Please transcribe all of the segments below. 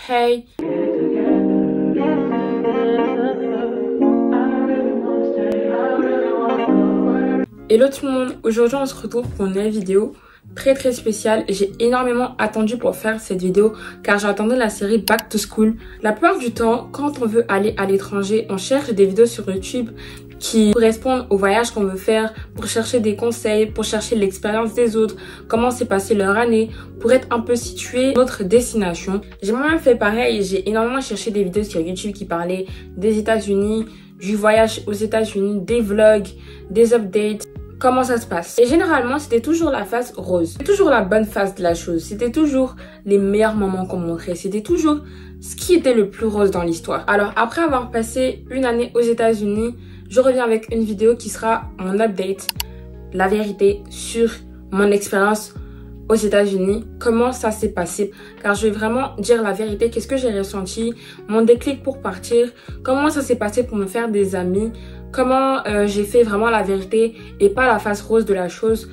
Hey! Hello tout le monde, aujourd'hui on se retrouve pour une nouvelle vidéo très spéciale. J'ai énormément attendu pour faire cette vidéo car j'attendais la série Back to School. La plupart du temps, quand on veut aller à l'étranger, on cherche des vidéos sur YouTube qui correspondent au voyage qu'on veut faire, pour chercher des conseils, pour chercher l'expérience des autres, comment s'est passée leur année, pour être un peu situé dans notre destination. J'ai moi-même fait pareil, j'ai énormément cherché des vidéos sur YouTube qui parlaient des États-Unis, du voyage aux États-Unis, des vlogs, des updates. Comment ça se passe? Et généralement, c'était toujours la face rose. C'était toujours la bonne face de la chose. C'était toujours les meilleurs moments qu'on montrait. C'était toujours ce qui était le plus rose dans l'histoire. Alors, après avoir passé une année aux États-Unis, je reviens avec une vidéo qui sera mon update, la vérité sur mon expérience aux États-Unis, comment ça s'est passé. Car je vais vraiment dire la vérité, qu'est-ce que j'ai ressenti, mon déclic pour partir, comment ça s'est passé pour me faire des amis, comment j'ai fait vraiment la vérité et pas la face rose de la chose.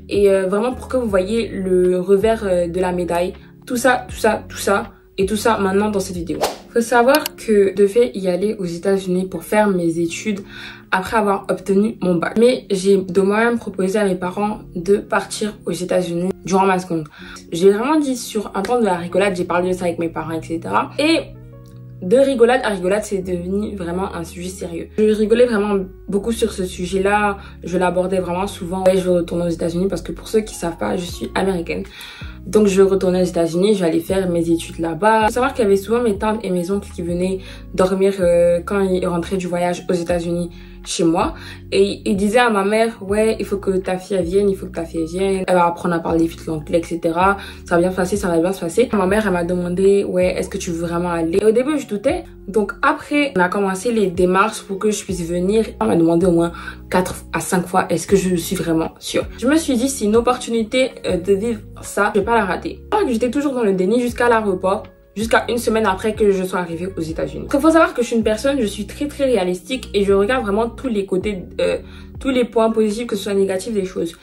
Et vraiment pour que vous voyez le revers de la médaille. Tout ça maintenant dans cette vidéo. Faut savoir que je devais y aller aux États-Unis pour faire mes études après avoir obtenu mon bac. Mais j'ai de moi-même proposé à mes parents de partir aux États-Unis durant ma seconde. J'ai vraiment dit sur un temps de la rigolade, j'ai parlé de ça avec mes parents, etc. Et de rigolade à rigolade, c'est devenu vraiment un sujet sérieux. Je rigolais vraiment beaucoup sur ce sujet-là. Je l'abordais vraiment souvent. Ouais, je vais retourner aux États-Unis parce que pour ceux qui savent pas, je suis américaine. Donc je retournais aux États-Unis, je vais aller faire mes études là-bas. Il faut savoir qu'il y avait souvent mes tantes et mes oncles qui venaient dormir quand ils rentraient du voyage aux États-Unis chez moi. Et ils disaient à ma mère, ouais, il faut que ta fille vienne, il faut que ta fille vienne. Elle va apprendre à parler vite l'anglais, etc. Ça va bien se passer, ça va bien se passer. Ma mère, elle m'a demandé, ouais, est-ce que tu veux vraiment aller? Et au début, je doutais. Donc après, on a commencé les démarches pour que je puisse venir. On m'a demandé au moins 4 à 5 fois, est-ce que je suis vraiment sûre? Je me suis dit, c'est une opportunité de vivre ça, je vais pas la rater. Alors que j'étais toujours dans le déni jusqu'à l'aéroport. Jusqu'à une semaine après que je sois arrivée aux États-Unis. Il faut savoir que je suis une personne, je suis très réalistique et je regarde vraiment tous les côtés, tous les points positifs que ce soit négatifs des choses.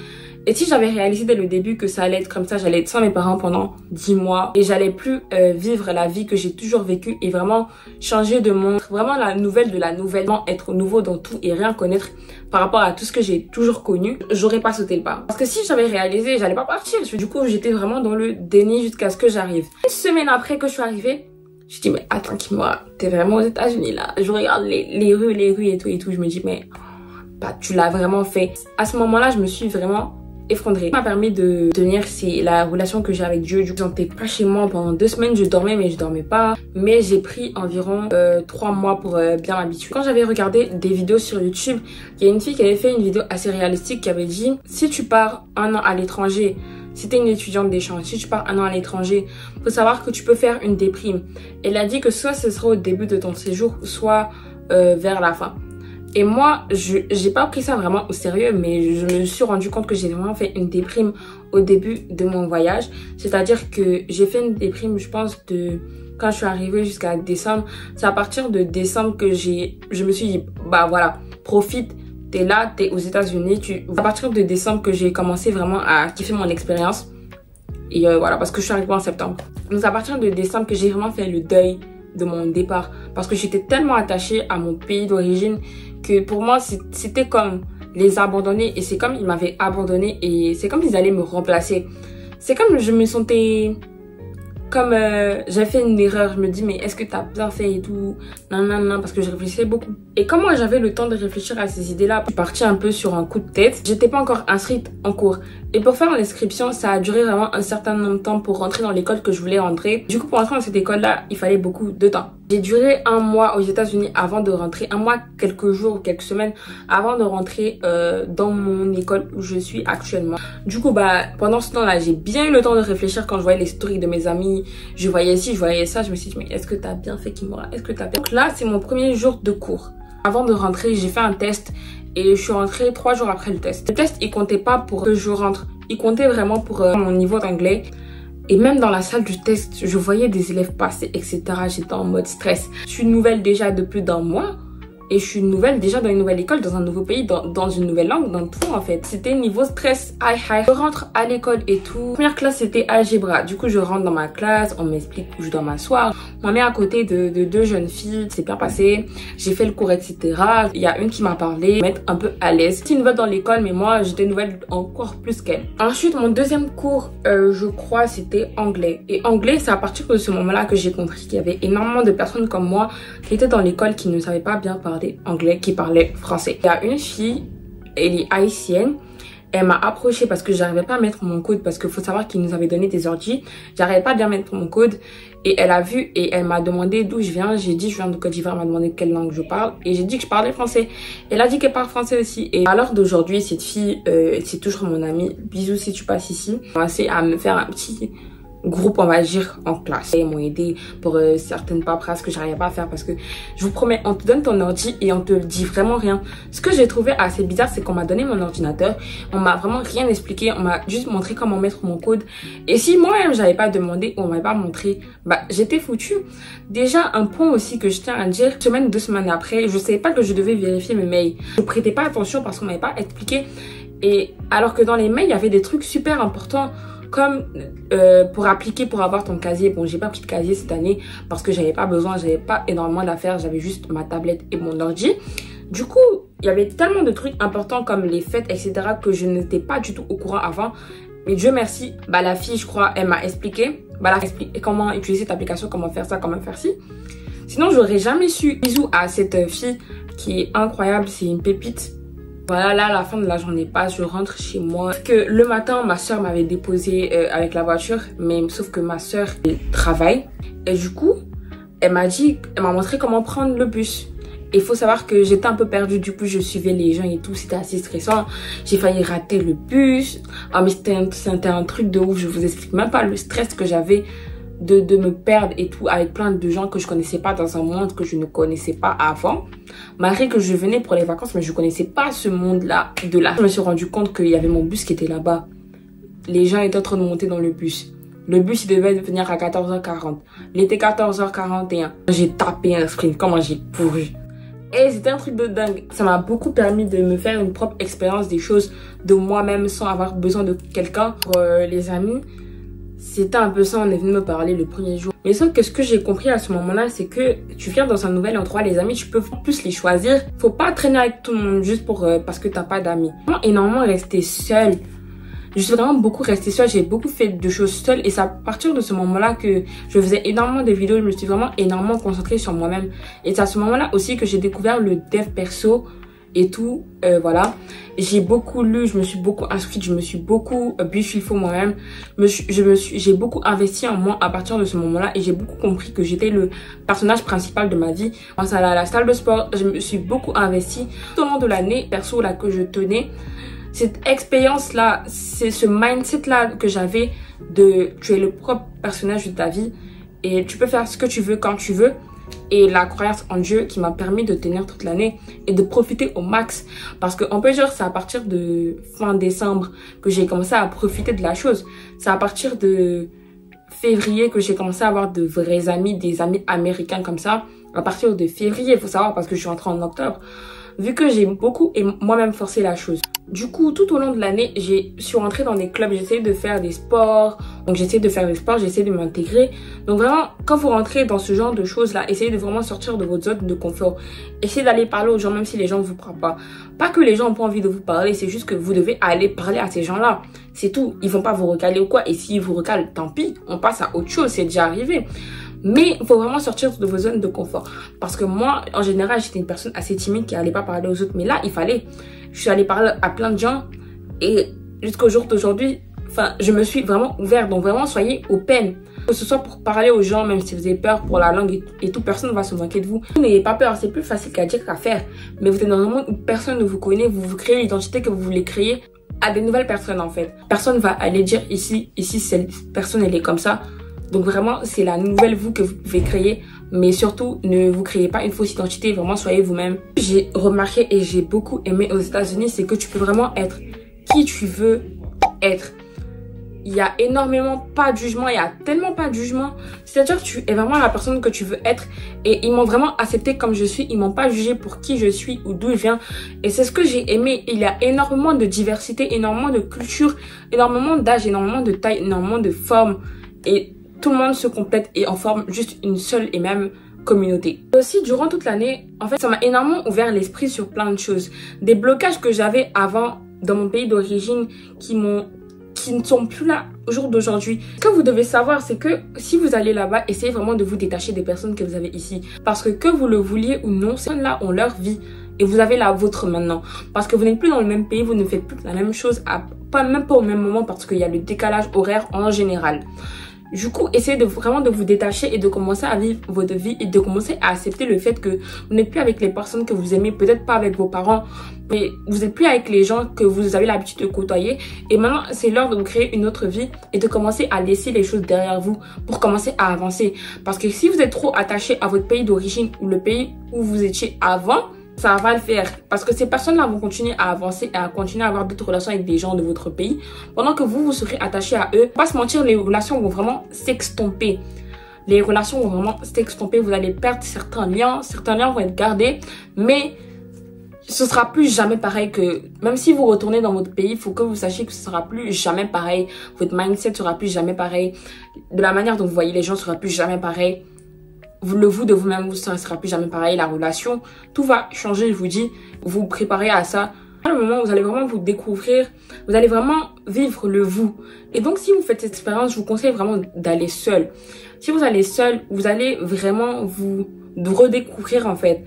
Et si j'avais réalisé dès le début que ça allait être comme ça, j'allais être sans mes parents pendant 10 mois et j'allais plus vivre la vie que j'ai toujours vécue et vraiment changer de monde, vraiment la nouvelle de la nouvelle, être nouveau dans tout et rien connaître par rapport à tout ce que j'ai toujours connu, j'aurais pas sauté le pas. Parce que si j'avais réalisé, j'allais pas partir. Du coup, j'étais vraiment dans le déni jusqu'à ce que j'arrive. Une semaine après que je suis arrivée, je dis mais attends Kimora, t'es vraiment aux États-Unis là. Je regarde les rues et tout. Je me dis mais bah tu l'as vraiment fait. À ce moment-là, je me suis vraiment effondrée. Ça m'a permis de tenir, c'est la relation que j'ai avec Dieu. Je ne sentais pas chez moi pendant 2 semaines, je dormais mais je dormais pas. Mais j'ai pris environ 3 mois pour bien m'habituer. Quand j'avais regardé des vidéos sur YouTube, il y a une fille qui avait fait une vidéo assez réalistique qui avait dit si tu pars 1 an à l'étranger, si t'es une étudiante d'échange, si tu pars 1 an à l'étranger, faut savoir que tu peux faire une déprime. Elle a dit que soit ce sera au début de ton séjour, soit vers la fin. Et moi, j'ai pas pris ça vraiment au sérieux, mais je me suis rendu compte que j'ai vraiment fait une déprime au début de mon voyage. C'est-à-dire que j'ai fait une déprime, je pense, de quand je suis arrivée jusqu'à décembre. C'est à partir de décembre que je me suis dit, bah voilà, profite, t'es là, t'es aux États-Unis. À partir de décembre que j'ai commencé vraiment à kiffer mon expérience. Et voilà, parce que je suis arrivée en septembre. Donc c'est à partir de décembre que j'ai vraiment fait le deuil de mon départ. Parce que j'étais tellement attachée à mon pays d'origine que pour moi c'était comme les abandonner et c'est comme ils m'avaient abandonné et c'est comme ils allaient me remplacer. C'est comme je me sentais comme j'ai fait une erreur, je me dis mais est-ce que t'as bien fait et tout, non, parce que je réfléchissais beaucoup. Et comme moi j'avais le temps de réfléchir à ces idées-là, je suis partie un peu sur un coup de tête. J'étais pas encore inscrite en cours. Et pour faire l'inscription, ça a duré vraiment un certain nombre de temps pour rentrer dans l'école que je voulais rentrer. Du coup, pour rentrer dans cette école-là, il fallait beaucoup de temps. J'ai duré 1 mois aux États-Unis avant de rentrer, 1 mois, quelques jours, quelques semaines avant de rentrer dans mon école où je suis actuellement. Du coup, bah pendant ce temps-là, j'ai bien eu le temps de réfléchir quand je voyais les stories de mes amis. Je voyais ci, je voyais ça. Je me suis dit, mais est-ce que t'as bien fait Kimora? Est-ce que t'as bien... Donc là, c'est mon premier jour de cours. Avant de rentrer, j'ai fait un test. Et je suis rentrée 3 jours après le test. Le test, il comptait pas pour que je rentre. Il comptait vraiment pour mon niveau d'anglais. Et même dans la salle du test, je voyais des élèves passer, etc. J'étais en mode stress. Je suis nouvelle déjà de plus d'1 mois. et je suis nouvelle, déjà dans une nouvelle école, dans un nouveau pays, dans une nouvelle langue, dans tout en fait. C'était niveau stress, high. Je rentre à l'école et tout. Première classe, c'était algèbre. Du coup, je rentre dans ma classe, on m'explique où je dois m'asseoir. On m'a mis à côté de deux jeunes filles, c'est bien passé. J'ai fait le cours, etc. Il y a une qui m'a parlé, m'être un peu à l'aise. C'est une nouvelle dans l'école, mais moi, j'étais nouvelle encore plus qu'elle. Ensuite, mon deuxième cours, je crois, c'était anglais. Et anglais, c'est à partir de ce moment-là que j'ai compris qu'il y avait énormément de personnes comme moi qui étaient dans l'école qui ne savaient pas bien parler anglais, qui parlaient français. Il y a une fille, elle est haïtienne. Elle m'a approchée parce que j'arrivais pas à mettre mon code, parce qu'il faut savoir qu'ils nous avaient donné des ordi. J'arrivais pas à bien mettre mon code et elle a vu et elle m'a demandé d'où je viens. J'ai dit je viens de Côte d'Ivoire, elle m'a demandé quelle langue je parle et j'ai dit que je parlais français. Elle a dit qu'elle parle français aussi. Et à l'heure d'aujourd'hui, cette fille, c'est toujours mon amie. Bisous si tu passes ici. Elle a commencé à me faire un petit groupe, on va dire, en classe. Ils m'ont aidé pour certaines paperasses que j'arrivais pas à faire parce que je vous promets, on te donne ton ordi et on te dit vraiment rien. Ce que j'ai trouvé assez bizarre, c'est qu'on m'a donné mon ordinateur, on m'a vraiment rien expliqué, on m'a juste montré comment mettre mon code. Et si moi-même j'avais pas demandé ou on m'avait pas montré, bah j'étais foutue. Déjà, un point aussi que je tiens à dire, une semaine, 2 semaines après, je savais pas que je devais vérifier mes mails. Je prêtais pas attention parce qu'on m'avait pas expliqué. Et alors que dans les mails, il y avait des trucs super importants comme pour appliquer pour avoir ton casier. Bon, j'ai pas pris de casier cette année parce que j'avais pas besoin, j'avais pas énormément d'affaires, j'avais juste ma tablette et mon ordi. Du coup, il y avait tellement de trucs importants comme les fêtes, etc. que je n'étais pas du tout au courant avant. Mais Dieu merci, bah la fille, je crois, elle m'a expliqué. Bah elle m'a expliqué comment utiliser cette application, comment faire ça, comment faire ci. Sinon, j'aurais jamais su. Bisous à cette fille qui est incroyable, c'est une pépite. Voilà, là, à la fin de la journée passe, je rentre chez moi. Parce que le matin, ma soeur m'avait déposé avec la voiture, mais sauf que ma soeur travaille. Et du coup, elle m'a montré comment prendre le bus. Et il faut savoir que j'étais un peu perdue, du coup, je suivais les gens et tout, c'était assez stressant. J'ai failli rater le bus. Ah, mais c'était un truc de ouf, je vous explique même pas le stress que j'avais de me perdre et tout avec plein de gens que je connaissais pas dans un monde que je ne connaissais pas avant. Malgré que je venais pour les vacances, mais je connaissais pas ce monde-là. De là, je me suis rendu compte qu'il y avait mon bus qui était là-bas. Les gens étaient en train de monter dans le bus. Le bus, il devait venir à 14h40. Il était 14h41. J'ai tapé un sprint. Comment j'ai couru. Et c'était un truc de dingue. Ça m'a beaucoup permis de me faire une propre expérience des choses de moi-même sans avoir besoin de quelqu'un. Pour les amis, c'était un peu ça, on est venu me parler le premier jour. Mais sauf que ce que j'ai compris à ce moment-là, c'est que tu viens dans un nouvel endroit, les amis, tu peux plus les choisir. Faut pas traîner avec tout le monde juste parce que t'as pas d'amis. Moi, énormément rester seule. Je suis vraiment beaucoup restée seule, j'ai beaucoup fait de choses seule et c'est à partir de ce moment-là que je faisais énormément de vidéos, je me suis vraiment énormément concentrée sur moi-même. Et c'est à ce moment-là aussi que j'ai découvert le dev perso et tout, voilà. J'ai beaucoup lu, je me suis beaucoup inscrite, je me suis beaucoup beautiful moi-même. J'ai beaucoup investi en moi à partir de ce moment-là et j'ai beaucoup compris que j'étais le personnage principal de ma vie. Grâce à la salle de sport, je me suis beaucoup investie tout au long de l'année perso là que je tenais. Cette expérience-là, c'est ce mindset-là que j'avais de tu es le propre personnage de ta vie et tu peux faire ce que tu veux quand tu veux. Et la croyance en Dieu qui m'a permis de tenir toute l'année et de profiter au max. Parce qu'on peut dire que c'est à partir de fin décembre que j'ai commencé à profiter de la chose. C'est à partir de février que j'ai commencé à avoir de vrais amis, des amis américains comme ça. À partir de février, il faut savoir, parce que je suis rentrée en octobre. Vu que j'ai beaucoup et moi-même forcé la chose. Du coup, tout au long de l'année, je suis rentrée dans des clubs, j'ai essayé de faire des sports. Donc, j'ai essayé de faire des sports, j'ai essayé de m'intégrer. Donc, vraiment, quand vous rentrez dans ce genre de choses-là, essayez de vraiment sortir de votre zone de confort. Essayez d'aller parler aux gens, même si les gens ne vous parlent pas. Pas que les gens n'ont pas envie de vous parler, c'est juste que vous devez aller parler à ces gens-là. C'est tout. Ils vont pas vous recaler ou quoi. Et s'ils vous recalent, tant pis, on passe à autre chose, c'est déjà arrivé. Mais il faut vraiment sortir de vos zones de confort. Parce que moi, en général, j'étais une personne assez timide qui n'allait pas parler aux autres. Mais là, il fallait. Je suis allée parler à plein de gens. Et jusqu'au jour d'aujourd'hui, enfin, je me suis vraiment ouverte. Donc vraiment, soyez open. Que ce soit pour parler aux gens, même si vous avez peur pour la langue et tout, personne ne va se moquer de vous. N'ayez pas peur, c'est plus facile qu'à dire qu'à faire. Mais vous êtes dans un monde où personne ne vous connaît. vous créez l'identité que vous voulez créer à des nouvelles personnes en fait. Personne va aller dire ici cette personne elle est comme ça. Donc vraiment, c'est la nouvelle vous que vous pouvez créer. Mais surtout, ne vous créez pas une fausse identité. Vraiment, soyez vous-même. J'ai remarqué et j'ai beaucoup aimé aux États-Unis, c'est que tu peux vraiment être qui tu veux être. il y a énormément pas de jugement, il y a tellement pas de jugement. C'est-à-dire que tu es vraiment la personne que tu veux être et ils m'ont vraiment accepté comme je suis. Ils m'ont pas jugé pour qui je suis ou d'où je viens. Et c'est ce que j'ai aimé. Il y a énormément de diversité, énormément de culture, énormément d'âge, énormément de taille, énormément de formes. Et tout le monde se complète et en forme juste une seule et même communauté. Et aussi, durant toute l'année, en fait, ça m'a énormément ouvert l'esprit sur plein de choses. Des blocages que j'avais avant dans mon pays d'origine qui ne sont plus là au jour d'aujourd'hui. Ce que vous devez savoir, c'est que si vous allez là-bas, essayez vraiment de vous détacher des personnes que vous avez ici. Parce que vous le vouliez ou non, ces personnes-là ont leur vie. Et vous avez la vôtre maintenant. Parce que vous n'êtes plus dans le même pays, vous ne faites plus la même chose, même pas au même moment parce qu'il y a le décalage horaire en général. Du coup, essayez vraiment de vous détacher et de commencer à vivre votre vie et de commencer à accepter le fait que vous n'êtes plus avec les personnes que vous aimez, peut-être pas avec vos parents, mais vous n'êtes plus avec les gens que vous avez l'habitude de côtoyer. Et maintenant, c'est l'heure de vous créer une autre vie et de commencer à laisser les choses derrière vous pour commencer à avancer. Parce que si vous êtes trop attaché à votre pays d'origine ou le pays où vous étiez avant, ça va le faire parce que ces personnes-là vont continuer à avancer et à continuer à avoir d'autres relations avec des gens de votre pays pendant que vous serez attaché à eux. Pas se mentir, les relations vont vraiment s'extomper. Les relations vont vraiment s'extomper. Vous allez perdre certains liens vont être gardés, mais ce sera plus jamais pareil que... Même si vous retournez dans votre pays, il faut que vous sachiez que ce sera plus jamais pareil. Votre mindset sera plus jamais pareil. De la manière dont vous voyez les gens sera plus jamais pareil. Le vous de vous-même, vous ne sera plus jamais pareil. La relation, tout va changer, je vous dis. Vous préparez à ça. À le moment où vous allez vraiment vous découvrir, vous allez vraiment vivre le vous. Et donc, si vous faites cette expérience, je vous conseille vraiment d'aller seul. Si vous allez seul, vous allez vraiment vous redécouvrir en fait.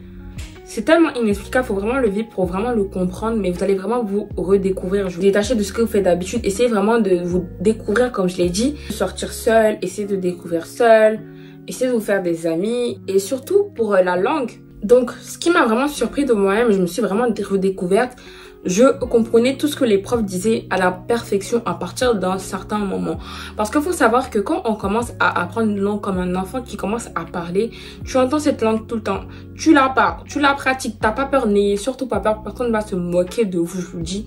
C'est tellement inexplicable, il faut vraiment le vivre pour vraiment le comprendre, mais vous allez vraiment vous redécouvrir. Je vous détacher de ce que vous faites d'habitude. Essayez vraiment de vous découvrir, comme je l'ai dit. Sortir seul, essayez de découvrir seul. Essayez de vous faire des amis et surtout pour la langue. Donc, ce qui m'a vraiment surpris de moi-même, je me suis vraiment redécouverte. Je comprenais tout ce que les profs disaient à la perfection à partir d'un certain moment. Parce qu'il faut savoir que quand on commence à apprendre une langue comme un enfant qui commence à parler, tu entends cette langue tout le temps. Tu la parles, tu la pratiques, t'as pas peur, n'ayez surtout pas peur. Personne ne va se moquer de vous, je vous le dis.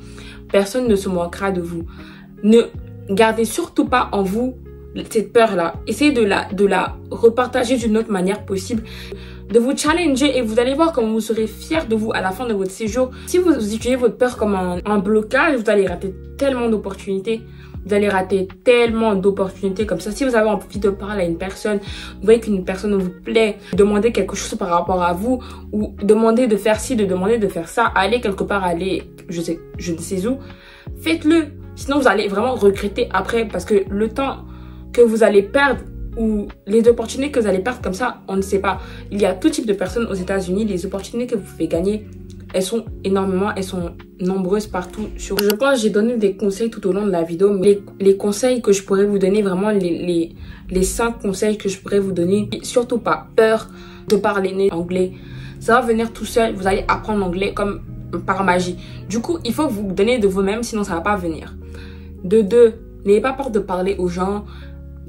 Personne ne se moquera de vous. Ne gardez surtout pas en vous cette peur-là. Essayez de la repartager d'une autre manière possible, de vous challenger et vous allez voir comment vous serez fiers de vous à la fin de votre séjour. Si vous utilisez votre peur comme un blocage, vous allez rater tellement d'opportunités. Vous allez rater tellement d'opportunités comme ça. Si vous avez envie de parler à une personne, vous voyez qu'une personne vous plaît, demandez quelque chose par rapport à vous ou demandez de faire ci, de demander de faire ça, allez quelque part, allez, je ne sais où, faites-le. Sinon, vous allez vraiment regretter après parce que le temps que vous allez perdre ou les opportunités que vous allez perdre comme ça, on ne sait pas. Il y a tout type de personnes aux États-Unis. Les opportunités que vous pouvez gagner, elles sont énormément, elles sont nombreuses partout. Je pense que j'ai donné des conseils tout au long de la vidéo, mais les conseils que je pourrais vous donner, vraiment les 5 conseils que je pourrais vous donner, surtout pas peur de parler anglais. Ça va venir tout seul, vous allez apprendre l'anglais comme par magie. Du coup, il faut vous donner de vous-même, sinon ça va pas venir. De 2, n'ayez pas peur de parler aux gens.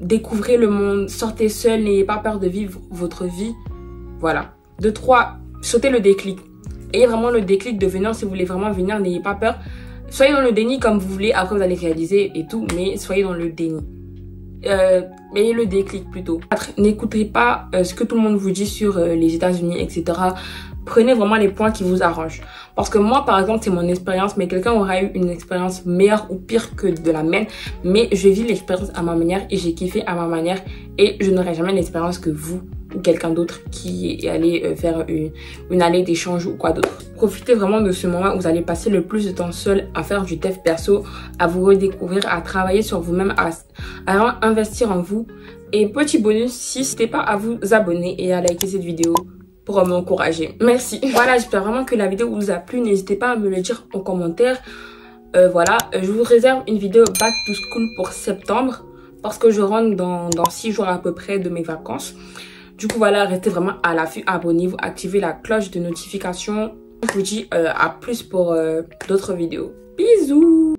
Découvrez le monde, sortez seul, n'ayez pas peur de vivre votre vie. Voilà. De 3, sautez le déclic. Ayez vraiment le déclic de venir. Si vous voulez vraiment venir, n'ayez pas peur. Soyez dans le déni comme vous voulez, après vous allez réaliser et tout, mais soyez dans le déni. Ayez le déclic plutôt. N'écoutez pas ce que tout le monde vous dit sur les États-Unis, etc. Prenez vraiment les points qui vous arrangent. Parce que moi, par exemple, c'est mon expérience, mais quelqu'un aura eu une expérience meilleure ou pire que de la mienne. Mais je vis l'expérience à ma manière et j'ai kiffé à ma manière. Et je n'aurai jamais l'expérience que vous ou quelqu'un d'autre qui est allé faire une année d'échange ou quoi d'autre. Profitez vraiment de ce moment où vous allez passer le plus de temps seul à faire du dev perso, à vous redécouvrir, à travailler sur vous-même, à investir en vous. Et petit bonus, n'hésitez pas à vous abonner et à liker cette vidéo pour m'encourager. Merci. Voilà, j'espère vraiment que la vidéo vous a plu. N'hésitez pas à me le dire en commentaire. Voilà, je vous réserve une vidéo back to school pour septembre parce que je rentre dans 6 jours à peu près de mes vacances. Du coup, voilà, restez vraiment à l'affût, abonnez-vous, activez la cloche de notification. Je vous dis à plus pour d'autres vidéos. Bisous!